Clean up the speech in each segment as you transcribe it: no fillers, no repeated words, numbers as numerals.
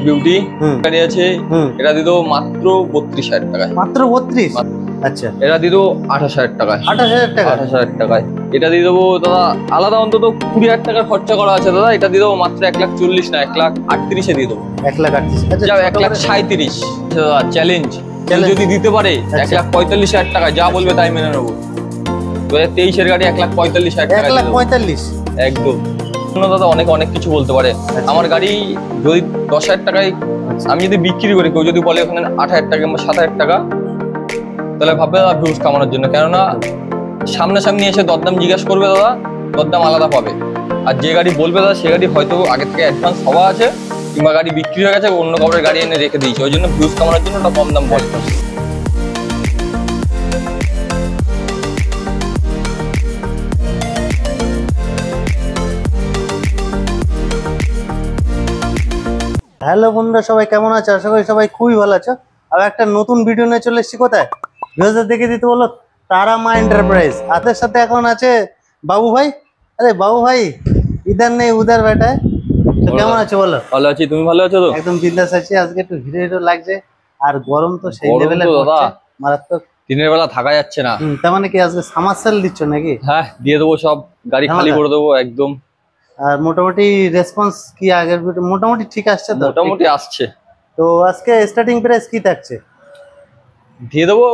Beauty গাড়ি আছে, এটা দিয়ে দেবো মাত্র 32,000 টাকায়। মাত্র 32? আচ্ছা, এটা দিয়ে দেবো 28,000 টাকায়। 28,000 টাকা? 28,000 টাকায় এটা দিয়ে দেবো দাদা। আলাদা অন্তত 20,000 টাকার খরচা করা আছে দাদা, এটা দিয়ে দেবো মাত্র 1,40,000 না 1,38,000 দিয়ে দেবো। 1,38,000? আচ্ছা, যাও 1,37,000 দাদা, চ্যালেঞ্জ যদি দিতে পারে 1,45,000 টাকা, যা বলবে তাই মেনে নেবো। 2023-এর গাড়ি 1,45,000 টাকা। 1,45,000? একদম দাদা, অনেক কিছু বলতে পারে। আমার গাড়ি যদি 10,000 টাকায় আমি যদি বিক্রি করি, কেউ যদি বলে ওখানে 8,000 টাকা কিংবা 7,000 টাকা, তাহলে ভাববে দাদা ভিউজ কামানোর জন্য। কেননা সামনাসামনি এসে দরদাম জিজ্ঞাসা করবে দাদা, দরদাম আলাদা পাবে। আর যে গাড়ি বলবে দাদা, সে গাড়ি হয়তো আগে থেকে অ্যাডভান্স হওয়া আছে, কিংবা গাড়ি বিক্রি হয়ে গেছে, অন্য কাপড়ের গাড়ি এনে রেখে দিয়েছে, ওই জন্য ভিউজ কামানোর জন্য ওটা কম দাম বলে। হ্যালো বন্ধুরা, সবাই কেমন আছো? আশা করি সবাই খুবই ভালো আছো। আর একটা নতুন ভিডিও নিয়ে চলে এসেছি। কোথায় ভিউয়ারদের দেখে দিতে বলো, তারা মা এন্টারপ্রাইজ। হাতের সাথে এখন আছে বাবু ভাই। আরে বাবু ভাই, ইধার নেই উধার বেটা। তো কেমন আছো বলো? ভালো আছি, তুমি ভালো আছো তো? একদম বিন্দাস আছি। আজকে একটু হিরো লাগছে, আর গরম তো সেই লেভেলে পড়ছে, মারাত্মক। দিনের বেলা থাকা যাচ্ছে না। তার মানে কি আজকে সামার সেল দিচ্ছ নাকি? হ্যাঁ, দিয়ে দেবো, সব গাড়ি খালি করে দেবো একদম। আর মোটামুটি রেসপন্স কি আগের মোটামুটি ঠিক আসছে তো? মোটামুটি আসছে। তো আজকে স্টার্টিং প্রাইস কি থাকছে? দিয়ে দেবো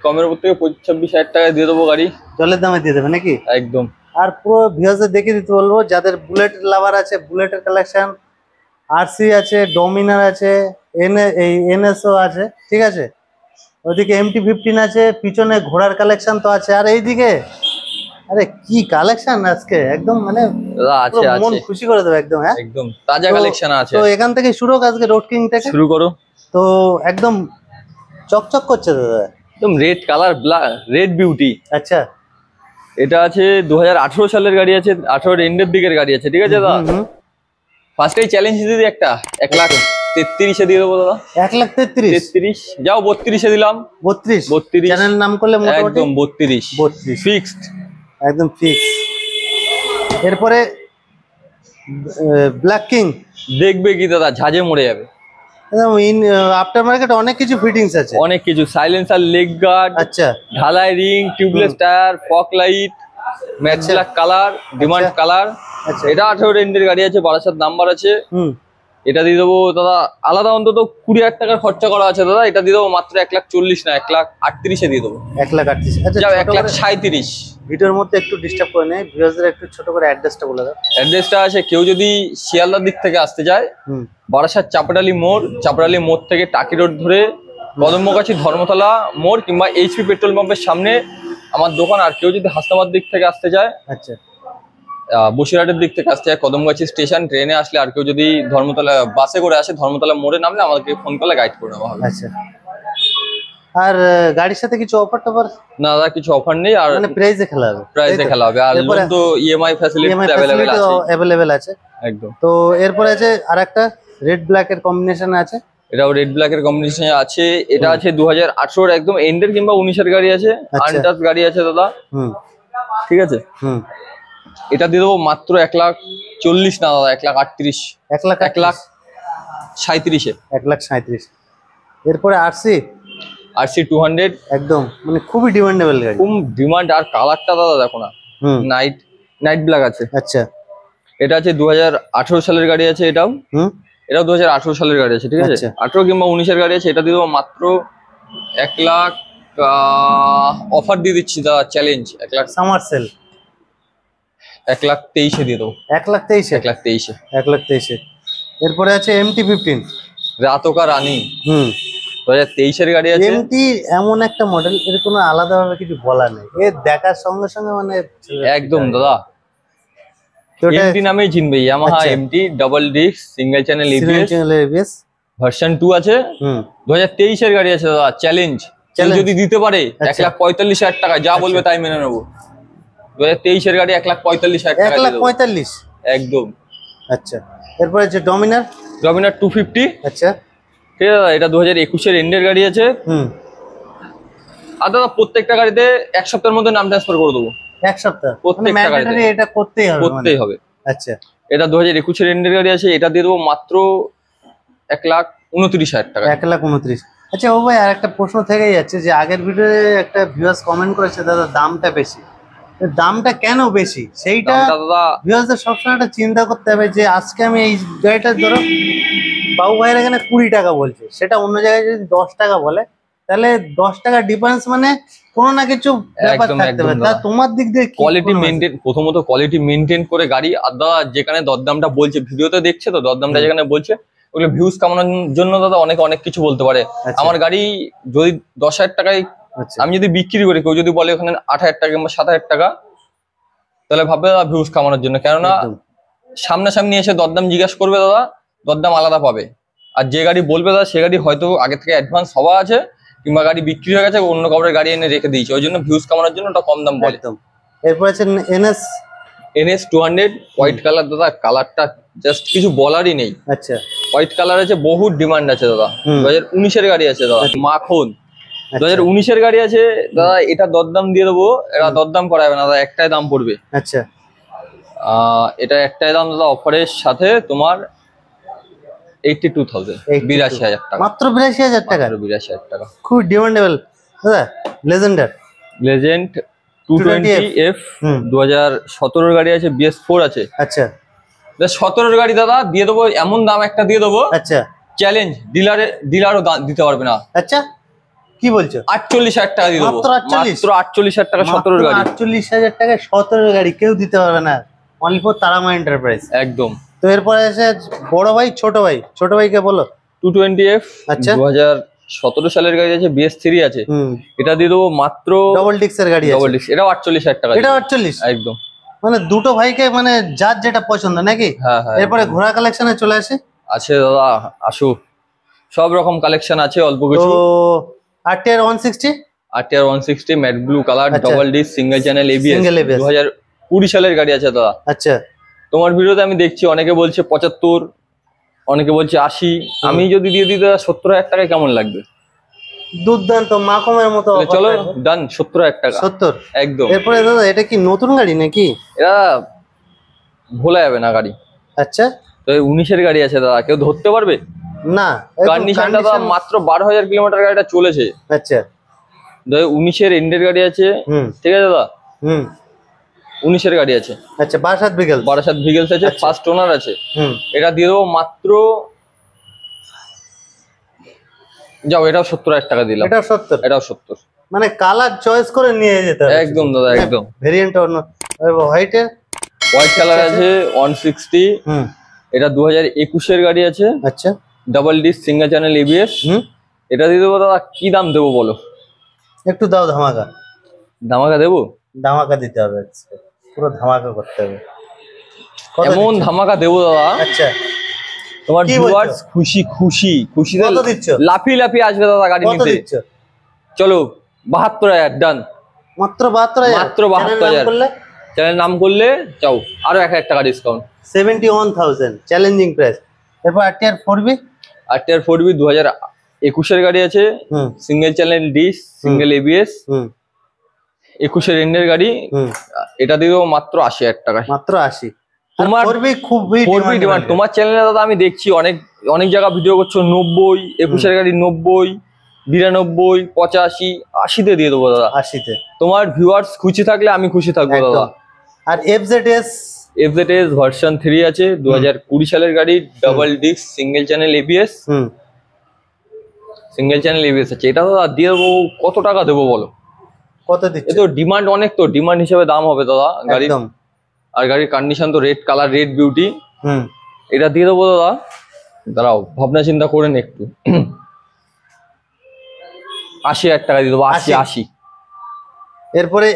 কমের উপর থেকে 25-26,000 টাকায় দিয়ে দেবো গাড়ি। জলের দামে দিয়ে দেবে নাকি? একদম। আর পুরো ভিউয়ারদের দেখে দিতে বলবো, যাদের বুলেট লাভার আছে, বুলেটের কালেকশন, আরসি আছে, ডমিনার আছে, এনএসও আছে, ঠিক আছে। ওইদিকে MT-15 আছে, পিছনে ঘোড়ার কালেকশন তো আছে। আর এইদিকে আরে কি কালেকশন আজকে, একদম মানে মন খুশি করে দেবে একদম। হ্যাঁ, একদম তাজা কালেকশন আছে। তো এখান থেকে শুরু হোক, আজকে রোড কিং থেকে শুরু করো। তো একদম চকচক করছে দাদা, একদম রেড কালার, রেড বিউটি। আচ্ছা, এটা আছে 2018 সালের গাড়ি আছে, 18 এন্ডের দিকের গাড়ি আছে, ঠিক আছে দাদা। ফার্স্টেই চ্যালেঞ্জ দিদি একটা 1,33,000 দিয়ে দেবো দাদা। 1,33,000? যাও 32-এ দিলাম। 32 চ্যানেল নাম করলে একদম 32 ফিক্সড, একদম ফিক্স। এরপরে ব্ল্যাক কিং দেখবে কি দাদা, ঝাঁঝে মরে যাবে। আফটার মার্কেট অনেক কিছু ফিটিংস আছে, অনেক কিছু, সাইলেন্সার, লেগ গার্ড, আচ্ছা, ঢালাই ring, tubeless tyre, fog light, matte black colour, demand colour. এটা 18 এন্ডের গাড়ি আছে, 12 নাম্বার আছে। এটা দিয়ে দেবো দাদা। আলাদা অন্তত 20,000 টাকার খরচা করা আছে দাদা, এটা দিয়ে দেবো মাত্র 1,40,000 না 1,38,000 দিয়ে দেবো। 1,38,000? আচ্ছা, যাও 1,37,000। ভিডিওর মধ্যে একটু ডিস্টার্ব করে নেই, ভিউয়ারদের একটু ছোট করে অ্যাড্রেসটা বলে দাও। অ্যাড্রেসটা আছে, কেউ যদি শিয়ালদার দিক থেকে আসতে যায়, বারাসাত চাপড়ালি মোড় থেকে টাকি রোড ধরে কদমগাছি ধর্মতলা মোড় কিংবা HP পেট্রোল পাম্পের সামনে আমার দোকান। আর কেউ যদি হাসনাবাদ দিক থেকে আসতে যায়, আচ্ছা, বসিরহাটের দিক থেকে আসতে যায় কদমগাছি স্টেশন, ট্রেনে আসলে, আর কেউ যদি ধর্মতলা বাসে করে আসে, ধর্মতলা মোড়ে নামলে আমাদেরকে ফোন করলে গাইড করে দেওয়া হবে। আচ্ছা। আর গাড়ির সাথে কিছু অফার টফার? না দাদা, কিছু অফার নেই। আর মানে প্রাইসে খেলা হবে? প্রাইসে খেলা হবে। আর লোন তো EMI ফ্যাসিলিটি अवेलेबल আছে একদম। তো এরপরে আছে আরেকটা রেড ব্ল্যাক এর কম্বিনেশন আছে, এটাও রেড ব্ল্যাক এর কম্বিনেশনে আছে। এটা আছে 2018 একদম এন্ডের কিংবা 19-এর গাড়ি আছে, আনটাচ গাড়ি আছে দাদা। ঠিক আছে। এটা দিয়ে দেবো মাত্র 1,40,000 না দাদা, 1,38,000। 1,37,000। 1,37,000। এরপরে আরসি 200 একদম মানে খুবই ডিমান্ডেবল গাড়ি, খুব ডিমান্ড। আর কালারটা দাদা দেখো না, নাইট ব্ল্যাক আছে। আচ্ছা, এটা আছে 2018 সালের গাড়ি আছে। এটাও 2018 সালের গাড়ি আছে, ঠিক আছে। 18 কিংবা 19-এর গাড়ি আছে। এটা দিয়ে দেবো মাত্র 1,00,000 অফার দিয়ে দিচ্ছি দাদা, চ্যালেঞ্জ। 1,00,000 সামার সেল 1,23,000 দিয়ে দেবো। 1,23,000? 1,23,000। এরপরে আছে MT-15 রাতোকা রানী, 2023-এর গাড়ি আছে। MT এমন একটা মডেল, এর কোনো আলাদাভাবে কিছু বলা নেই, এর দেখার সঙ্গে সঙ্গে মানে একদম দাদা MT নামেই চিনবে। Yamaha MT double disc single channel ABS version 2 আছে। 2023-এর গাড়ি আছে দাদা, চ্যালেঞ্জ যদি দিতে পারে 1,45,000 টাকা, যা বলবে তাই মেনে নেবো। 2023-এর গাড়ি 1,45,000 টাকা। 1,45,000 একদম। আচ্ছা, এরপরে যে ডমিনার 250। আচ্ছা, ঠিক আছে। এটা 2021-এর এন্ডের গাড়ি আছে। আর দাদা প্রত্যেকটা গাড়িতে 1 সপ্তাহের মধ্যে নাম ট্রান্সফার করে দেবো। 1 সপ্তাহ? প্রত্যেকটা গাড়িতে এটা করতেই হবে। আচ্ছা, এটা 2021-এর এন্ডের গাড়ি আছে। এটা দিয়ে দেবো মাত্র 1,29,000 টাকা। 1,29,000। আচ্ছা ও ভাই, আর একটা প্রশ্ন থেকেই যাচ্ছে যে আগের ভিডিওতে একটা ভিউয়ার্স কমেন্ট করেছে দাদা দামটা বেশি, দামটা কেন বেশি সেইটা দামটা দাদা ভিউয়ার্সদের সবসময় একটা চিন্তা করতে হবে যে আজকে আমি এই গাড়িটা ধরো বাবু ভাইয়ের এখানে 20 টাকা বলছে, সেটা অন্য জায়গায় যদি 10 টাকা বলে তাহলে 10 টাকা ডিফারেন্স মানে কোনো না কিছু ব্যাপার একদম থাকতে একদম পারে। তা দাদা। তোমার দিক দিয়ে কি কোয়ালিটি কোনো মেনটেন, প্রথমত কোয়ালিটি মেনটেন করে গাড়ি, আর দাদা যেখানে দরদামটা বলছে ভিডিওতে দেখছে তো দরদামটা যেখানে বলছে ওগুলো ভিউজ কামানোর জন্য দাদা অনেক অনেক কিছু বলতে পারে। আচ্ছা। আমার গাড়ি যদি 10,000 টাকায় আচ্ছা আমি যদি বিক্রি করি, কেউ যদি বলে ওখানে 8,000 টাকা কিংবা 7,000 টাকা, তাহলে ভাববে দাদা ভিউজ কামানোর জন্য। কেননা একদম। সামনাসামনি এসে দরদাম জিজ্ঞাসা করবে দাদা, দরদাম আলাদা পাবে। আর যে গাড়ি বলবে দাদা সে গাড়ি হয়তো আগে থেকে অ্যাডভান্স হওয়া আছে, কিংবা গাড়ি বিক্রি হয়ে গেছে, অন্য কাউরের গাড়ি এনে রেখে দিয়েছে, ওই জন্য ভিউজ কামানোর জন্য ওটা কম দাম বলে। একদম। এরপর আছে NS। NS 200 হোয়াইট কালার দাদা, কালারটা জাস্ট কিছু বলারই নেই। আচ্ছা হোয়াইট কালার আছে, বহু ডিমান্ড আছে দাদা। 2019-এর গাড়ি আছে দাদা, মাখন। 2019-এর গাড়ি আছে দাদা, এটা দরদাম দিয়ে দেবো, এটা দরদাম করা যাবে না দাদা, একটাই দাম পড়বে। আচ্ছা এটা একটাই দাম দাদা, অফারের সাথে তোমার 82,000, 82,000 টাকা, মাত্র 82,000 টাকা, 82,000 টাকা। খুব ডিমান্ডেবল দাদা। লেজেন্ডার লেজেন্ড 220F 2017-এর গাড়ি আছে, BS4 আছে। আচ্ছা 17-এর গাড়ি দাদা দিয়ে দেবো, এমন দাম একটা দিয়ে দেবো, আচ্ছা চ্যালেঞ্জ, ডিলারও দিতে পারবে না। আচ্ছা কি বলছো? 48,000 টাকা দিয়ে দেবো, মাত্র 48? মাত্র 48,000 টাকা 17-এর গাড়ি। 48,000 টাকায় 17-এর গাড়ি কেউ দিতে পারবে না, অনলি ফর তারামা এন্টারপ্রাইজ। একদম। তো এরপরে আছে বড় ভাই, ছোট ভাইকে বলো। 220F আচ্ছা 2017 সালের গাড়ি আছে, BS3 আছে। এটা দিয়ে দেবো মাত্র ডবল ডিক্সের গাড়ি আছে, ডবল ডিস্ক, এটাও 48,000 টাকা। এটা 48? একদম। মানে দুটো ভাইকে মানে যার যেটা পছন্দ নাকি? হ্যাঁ হ্যাঁ। এরপরে ঘোড়া কালেকশনে চলে আসে। আছে দাদা, আসো, সব রকম কালেকশন আছে, অল্প কিছু। তো RTR 160, RTR 160 matte blue colour, আচ্ছা। Double disc, single channel ABS, Single ABS। 2020 সালের গাড়ি আছে দাদা। আচ্ছা তোমার ভিডিওতে আমি দেখছি অনেকে বলছে 75, অনেকে বলছে 80, আমি যদি দিয়ে দিই দাদা 70,000 টাকায় কেমন লাগবে? দুর্দান্ত, মাকমের মতো তাহলে offer চলো থাকবে। ডান, 70,000 টাকা 70। একদম। এরপরে দাদা এটা কি নতুন গাড়ি নাকি? এটা ভোলা যাবে না গাড়ি। আচ্ছা তো 19-এর গাড়ি আছে দাদা, কেউ ধরতে পারবে? না কন্ডিশন দাদা মাত্র 12,000 কিলোমিটার গাড়িটা চলেছে। আচ্ছা 2019-এর এন্ডের গাড়ি আছে, ঠিক আছে দাদা। 19-এর গাড়ি আছে, আচ্ছা 62 বিকেল, বারাসাত ভিগেলস আছে, ফার্স্ট ওনার আছে। এটা দিয়ে দেবো মাত্র, যাও এটাও 70,000 টাকা দিলাম। এটা 70? এটাও 70। মানে কালার চয়েস করে নিয়ে যেতে হবে। একদম দাদা একদম। ভেরিয়েন্ট অন্য। হোয়াইটের হোয়াইট কালার আছে 160, এটা 2021-এর গাড়ি আছে। আচ্ছা double disc, single channel ABS। এটা দিয়ে দেবো দাদা, কি দাম দেবো বলো? একটু দাও ধামাকা। ধামাকা দেবো? ধামাকা দিতে হবে, পুরো ধামাকা করতে হবে। এমন ধামাকা দেবো দাদা, আচ্ছা তোমার কি ভিউয়ার্স বলছো? খুশিতে কত দিচ্ছ? লাফিয়ে আসবে দাদা গাড়ি কত নিতে। দিচ্ছ? চলো 72,000 ডান। মাত্র 72,000? মাত্র 72,000। চ্যানেল নাম করলে চাও আরো 1,000 টাকা ডিসকাউন্ট। 71,000 challenging price. এরপর RTR 4B। RTR 4B 2021-এর গাড়ি আছে, single channel disc, single ABS, 21-এর এন্ডের গাড়ি। এটা দিও মাত্র 80,000 টাকা। মাত্র 80? তোমার 4B খুবই ডিমান্ড। তোমার চ্যানেলে দাদা আমি দেখছি অনেক জায়গা ভিডিও করছো 90, 21-এর গাড়ি 90, 92, 85, 80-তে দিয়ে দেবো দাদা। 80-তে তোমার ভিউয়ার্স খুশি থাকলে আমি খুশি থাকবো দাদা। আর FZS ভার্সন 3 আছে, 2020 সালের গাড়ি, double disc, single channel ABS, আছে। এটা দাদা দিয়ে দেবো, কত টাকা দেবো বলো? কত দিচ্ছে? এ তো ডিমান্ড অনেক, তো ডিমান্ড হিসেবে দাম হবে দাদা গাড়ির। একদম। আর গাড়ির কন্ডিশন তো রেড কালার, রেড বিউটি। এটা দিয়ে দেবো দাদা, দাঁড়াও ভাবনা চিন্তা করেন একটু। 80,000 টাকা দিয়ে দেবো। 80। এরপরে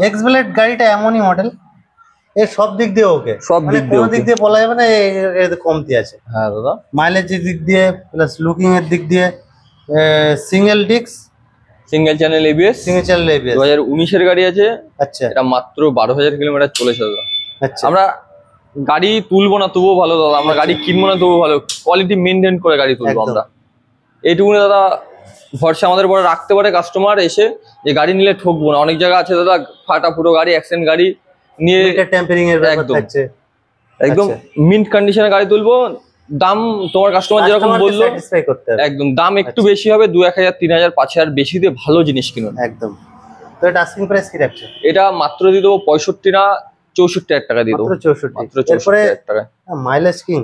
এক্সব্লেড গাড়িটা এমনই মডেল, এর সব দিক দিয়ে ওকে, সব দিক দিয়ে কোনো দিক দিয়ে বলা যাবে না এর কমতি আছে। হ্যাঁ দাদা, মাইলেজের দিক দিয়ে প্লাস লুকিং এর দিক দিয়ে। Single disc, single channel ABS, 2019-এর গাড়ি আছে। আচ্ছা এটা মাত্র 12,000 কিলোমিটার চলেছে দাদা। আচ্ছা আমরা গাড়ি তুলবো না তবুও ভালো দাদা, আমরা গাড়ি কিনবো না তবুও ভালো, কোয়ালিটি মেনটেন করে গাড়ি তুলবো আমরা। এইটুকুনি দাদা ভরসা আমাদের পরে রাখতে পারে কাস্টমার এসে, যে গাড়ি নিলে ঠকবো না। অনেক জায়গা আছে দাদা ফাটা ফুটো গাড়ি, অ্যাক্সিডেন্ট গাড়ি নিয়ে টেম্পারিং এর ব্যাপার থাকছে। একদম মিন্ট কন্ডিশনে গাড়ি তুলবো, দাম তোমার কাস্টমার যেরকম বললো স্যাটিসফাই করতে হবে একদম, দাম একটু বেশি হবে, 2-1000 3000 5000 বেশি দিয়ে ভালো জিনিস কিনুন একদম। তো এটা আস্কিং প্রাইস কি রাখছো? এটা মাত্র দিয়ে দেবো 65 না 64,000 টাকা দিয়ে দেবো, মাত্র 64। মাত্র এরপরে 64,000 টাকা। মাইলেজ কিং,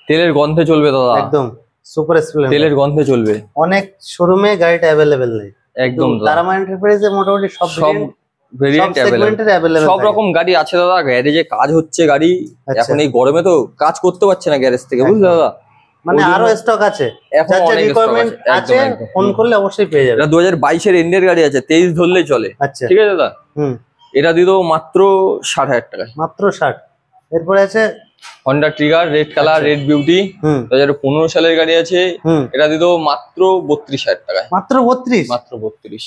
তেলের গন্ধে চলবে দাদা, একদম সুপার স্প্লেন্ডার, তেলের গন্ধে চলবে। অনেক শোরুমে গাড়িটা অ্যাভেলেবেল নেই, একদম তারামা এন্টারপ্রাইজে মোটামুটি সব ভেরিয়েন্ট অ্যাভেলেবেল, সব রকম গাড়ি আছে দাদা। গ্যারেজে কাজ হচ্ছে গাড়ি, আচ্ছা। এখন এই গরমে তো কাজ করতে পারছে না গ্যারেজ থেকে, বুঝলে দাদা? মানে ওই জন্য আরো স্টক আছে, এখন যার অনেক stock রিকোয়ারমেন্ট আছে, আছে একদম, একদম। ফোন করলে অবশ্যই পেয়ে যাবে। এটা 2022 এন্ডের গাড়ি আছে, 23 ধরলেই চলে, আচ্ছা, ঠিক আছে দাদা? হুম, এটা দিয়ে দেবো মাত্র 60,000 টাকায়। মাত্র 60। এরপরে আছে হন্ডা ট্রিগার রেড কালার, আচ্ছা। রেড বিউটি, হুম 2015 সালের গাড়ি আছে, হুম, এটা দিয়ে দেবো মাত্র 32,000 টাকায়, মাত্র 32। মাত্র 32।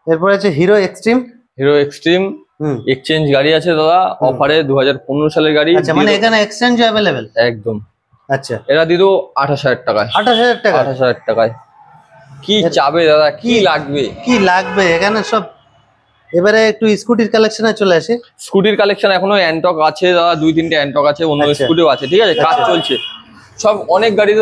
এরপরে আছে হিরো এক্সট্রিম, হিরো এক্সট্রিম হুম, এক্সচেঞ্জ গাড়ি আছে দাদা, অফারে 2015 সালের গাড়ি, আচ্ছা, মানে এখানে এক্সচেঞ্জ অ্যাভেলেবেল, একদম। আচ্ছা, এটা দিয়ে দেবো 28,000 টাকায়, 28,000 টাকা। 28,000 টাকায়। কি চাবে দাদা, কি লাগবে? কি লাগবে এখানে সব। এবারে একটু স্কুটির কালেকশনে চলে আসি। স্কুটির কালেকশন এখনো অ্যান্টক আছে দাদা, 2-3টে অ্যান্টক আছে, অন্য আচ্ছা। স্কুটিও আছে, ঠিক আছে, কাজ আচ্ছা। চলছে সব। অনেক গাড়ি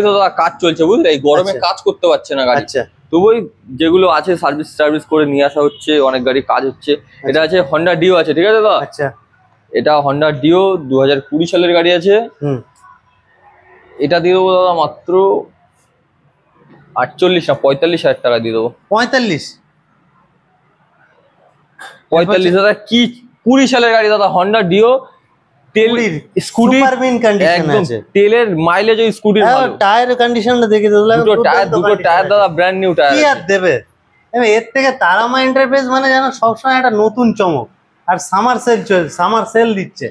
তো দাদা কাজ চলছে, বুঝলে? এই গরমে আচ্ছা। কাজ করতে পারছে না গাড়ি, আচ্ছা, তবুই যেগুলো আছে সার্ভিস করে নিয়ে আসা হচ্ছে, অনেক গাড়ি কাজ হচ্ছে। এটা আছে হন্ডা ডিও আছে, ঠিক আছে দাদা? আচ্ছা, এটা হন্ডা ডিও 2020 সালের গাড়ি আছে, হুম, এটা দিয়ে দেবো দাদা মাত্র 48 না 45,000 টাকা দিয়ে দেবো। 45। 45 দাদা, কি 20 সালের গাড়ি দাদা, হন্ডা ডিও, তেল, স্কুটি, সুপার মিন কন্ডিশন একদম আছে, তেলের মাইলেজ ওই স্কুটির ভালো। টায়ার কন্ডিশনটা দেখে দিলাম, দুটো টায়ার দাদা ব্র্যান্ড নিউ টায়ার। কি আর দেবে এর থেকে? তারামা এন্টারপ্রাইজ মানে যেন সবসময় একটা নতুন চমক, আর সামার সেল দিচ্ছে,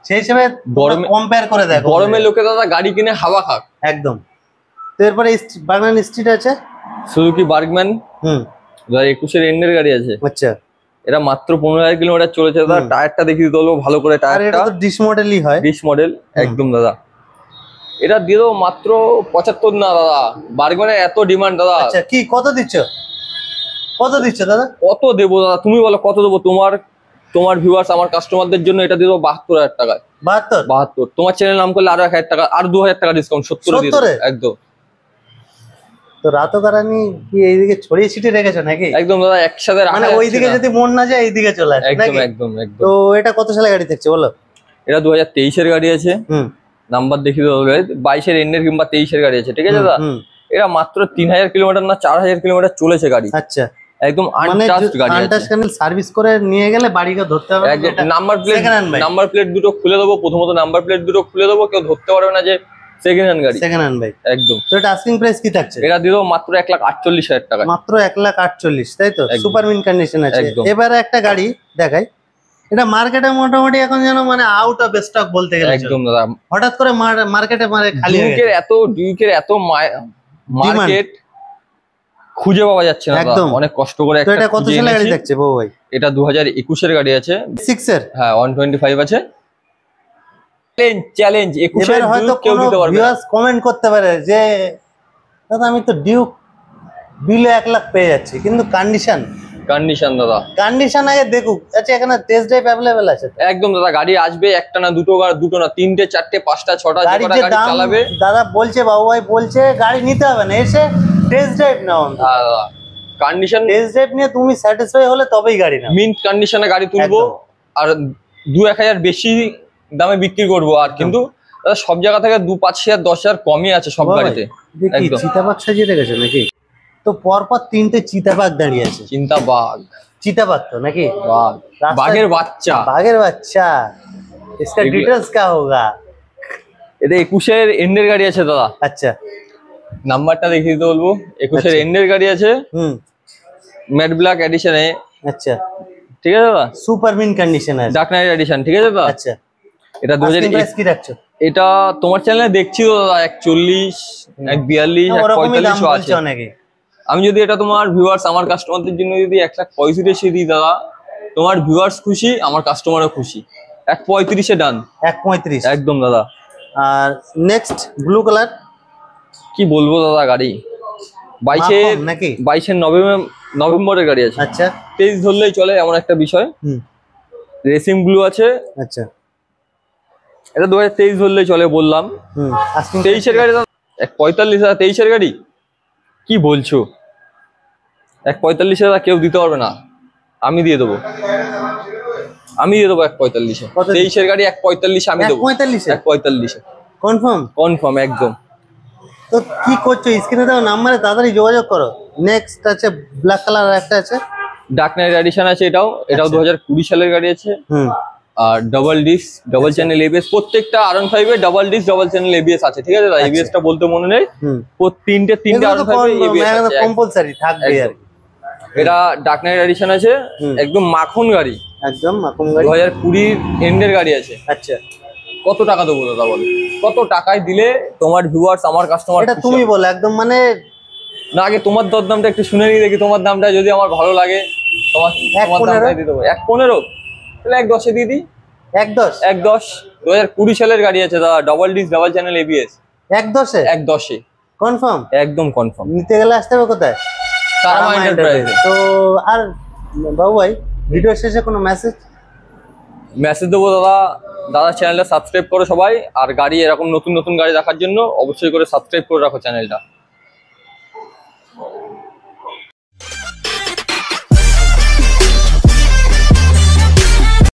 সেই হিসেবে গরমে কম্পেয়ার করে দেখো। গরমে লোকে দাদা গাড়ি কিনে হাওয়া খাক। একদম। তো এরপরে বাগনান স্ট্রিট আছে, সুজুকি বার্গম্যান, হুম, 2021 এন্ডের গাড়ি আছে, আচ্ছা। এটা মাত্র 15,000 কিলোমিটার চলেছে দাদা। টায়ারটা দেখিয়ে দিতে বলবো ভালো করে, আর এটা টায়ারটা তো ডিস মডেলই হয়, ডিস মডেল, একদম দাদা। এটা দিয়ে দেবো মাত্র 75 না দাদা, বার্গম্যানের এত ডিমান্ড দাদা। আচ্ছা, কি কত দিচ্ছ দাদা? কত দেবো দাদা, তুমি বলো কত দেবো? তোমার ভিউয়ার্স, আমার কাস্টমারদের জন্য এটা দিয়ে দেবো 72,000 টাকায়। 72। তোমার চ্যানেল নাম করলে আরো 1,000 টাকা, আর 2,000 টাকা ডিসকাউন্ট, 70 দিয়ে দেবো, 70 একদম। তো রাতো কারানি কি এইদিকে ছড়িয়ে ছিটিয়ে রেখেছো নাকি? একদম দাদা, একসাথে রাখা মানে যাচ্ছে ওইদিকে না। যদি মন না যায় এইদিকে চলে আসে একদম নাকি? একদম একদম। তো এটা কত সালে গাড়ি দেখছে বলো? এটা 2023 এর গাড়ি আছে, হুম, নাম্বার দেখিয়ে দেবো, 22 এর এন্ডের কিংবা 23 এর গাড়ি আছে, ঠিক আছে দাদা? হুম, এটা মাত্র 3,000 কিলোমিটার না 4,000 কিলোমিটার চলেছে গাড়ি, আচ্ছা। একদম মানে আনটাচড গাড়ি আছে, আনটাচ ক্যানেল সার্ভিস করে নিয়ে গেলে বাড়িকে ধরতে হবে না, একদম। এটা number second hand bike। Plate দুটো খুলে দেবো, প্রথমত নাম্বার প্লেট দুটো খুলে দেবো, কেউ ধরতে পারবে না যে সেকেন্ড হ্যান্ড গাড়ি, সেকেন্ড হ্যান্ড বাইক। একদম। তো এটা আস্কিং প্রাইস কি থাকছে? এটা দিয়ে দেবো মাত্র 1,48,000 টাকা, মাত্র 1,48,000, তাই তো? একদম। সুপার মিন কন্ডিশন আছে। একদম। এবারে একটা গাড়ি দেখাই, এটা মার্কেটে মোটামুটি এখন যেন মানে আউট অফ স্টক বলতে গেলে চলে। একদম দাদা। হঠাৎ করে মার্কেটে খালি হয়ে গেছে। ডিউকের এত মার্কেট খুঁজে পাওয়া যাচ্ছে না দাদা, একদম। অনেক কষ্ট করে তো একটা এটা কত খুঁজে সালে গাড়ি এনেছি। দেখছে বউ ভাই? এটা 2021 এর গাড়ি আছে, 6 এর। হ্যাঁ 125 আছে। চ্যালেঞ্জ 21 এবার এর হয়তো কেউ কোনো দিতে পারবে না। ভিউয়ার্স কমেন্ট করতে পারে যে দাদা আমি তো ডিউক বিলে 1 লাখ পেয়ে যাচ্ছি, কিন্তু কন্ডিশন দাদা, কন্ডিশন আগে দেখুক। আচ্ছা, এখানে টেস্ট ড্রাইভ অ্যাভেলেবেল আছে তো? একদম দাদা। গাড়ি আসবে, একটা না দুটো না তিনটে চারটে পাঁচটা ছটা, যে গাড়ির কটা যে গাড়ি দাম চালাবে। দাদা বলছে, বাবু ভাই বলছে গাড়ি নিতে হবে না, এসে টেস্ট ড্রাইভ নাও। হ্যাঁ দাদা, কন্ডিশন টেস্ট ড্রাইভ নিয়ে তুমি স্যাটিসফাই হলে তবেই গাড়ি নাও। মিন্ট কন্ডিশনে গাড়ি তুলবো, আর 2-1 হাজার বেশি দামে বিক্রি করবো। আর কিন্তু দাদা সব জায়গা থেকে 2-5 হাজার 10 হাজার কমই আছে সব গাড়িতে, দেখি একদম। চিতাবাঘ সাজিয়ে রেখেছে নাকি? তো পরপর 3টে চিতাবাঘ দাঁড়িয়ে আছে। চিন্তা বাঘ, চিতাবাঘ তো নাকি? বাঘ, রাস্তায়- বাঘের বাচ্চা। বাঘের বাচ্চা। इसका এগুলো- डिटेल्स क्या होगा? এতে 21 এর এন্ডের গাড়ি আছে দাদা, আচ্ছা, নাম্বারটা দেখিয়ে দিতে বলবো। 21 এর আচ্ছা। এন্ডের গাড়ি আছে, হুম, ম্যাট ব্ল্যাক এডিশনে, আচ্ছা। ঠিক আছে দাদা? সুপার মিন কন্ডিশন আছে। ডার্ক নাইট এডিশন, ঠিক আছে দাদা? আচ্ছা, এটা আস্কিং 2000 প্রাইস কি রাখছো? এটা তোমার চ্যানেলে দেখছি তো দাদা 41, 42, ওরকমই দাম 45 আছে। বলছে অনেকে। আমি যদি এটা তোমার ভিউয়ার্স, আমার কাস্টমারদের জন্য যদি 1,35,000 দিই দাদা, তোমার ভিউয়ার্স খুশি, আমার কাস্টমারও খুশি। 1,35,000 ডান, 1.35। একদম দাদা। আর নেক্সট ব্লু কালার কি বলবো দাদা, গাড়ি 22 নাকি? 22 নভেম্বরের গাড়ি আছে, আচ্ছা, 23 ধরলেই চলে, এমন একটা বিষয়। হুম, রেসিং ব্লু আছে, আচ্ছা। এটা 2023 ধরলে চলে বললাম। asking 23-এর গাড়ি 1,45,000, 23-এর গাড়ি কি বলছো? 1,45,000 কেউ দিতে পারবে না, আমি দিয়ে দেবো। 1,45,000 কত? 23-এর গাড়ি 1,45 আমি দেবো। 1,45 1,45 কনফার্ম? কনফার্ম একদম। তো কি করছো, স্ক্রিনে দাও নাম্বারে তাড়াতাড়ি যোগাযোগ করো। নেক্সট আছে ব্ল্যাক কালার একটা আছে, ডার্ক নাইট এডিশন আছে, এটাও আচ্ছা। 2020 সালের গাড়ি আছে। আর double disc, double channel ABS, প্রত্যেকটা R15 এ double disc double channel ABS আছে, ঠিক আছে? এবিএস টা বলতে মনে নেই, তিনটে R15 এ এবিএস আছে কম্পালসারি থাকবে আর কি। এটা ডার্ক নাইট এডিশন আছে, একদম মাখন গাড়ি, একদম মাখন গাড়ি, 2020 এন্ডের গাড়ি আছে। আচ্ছা কত টাকা দেবো দাদা বলো? কত টাকায় দিলে তোমার ভিউয়ার্স, আমার কাস্টমার? এটা তুমি বলো একদম, মানে না আগে তোমার দরদামটা একটু শুনে নিই দেখি, তোমার দামটা যদি আমার ভালো লাগে তোমার 1,15 দামটাই দিয়ে দেবো। 1,15 তাহলে 1,10 দিয়ে দিই। 1,10 1,10 2020 সালের গাড়ি আছে দাদা, double disc double channel ABS. 1,10 1,10 confirm? একদম কনফার্ম। নিতে গেলে আসতে হবে কোথায়? কারামা এন্টারপ্রাইজে। তো আর বাবু ভাই, ভিডিও শেষে কোনো মেসেজ দেবো দাদা, চ্যানেলটা সাবস্ক্রাইব করো সবাই, আর গাড়ি এরকম নতুন নতুন গাড়ি দেখার জন্য অবশ্যই করে সাবস্ক্রাইব করে রাখো চ্যানেলটা।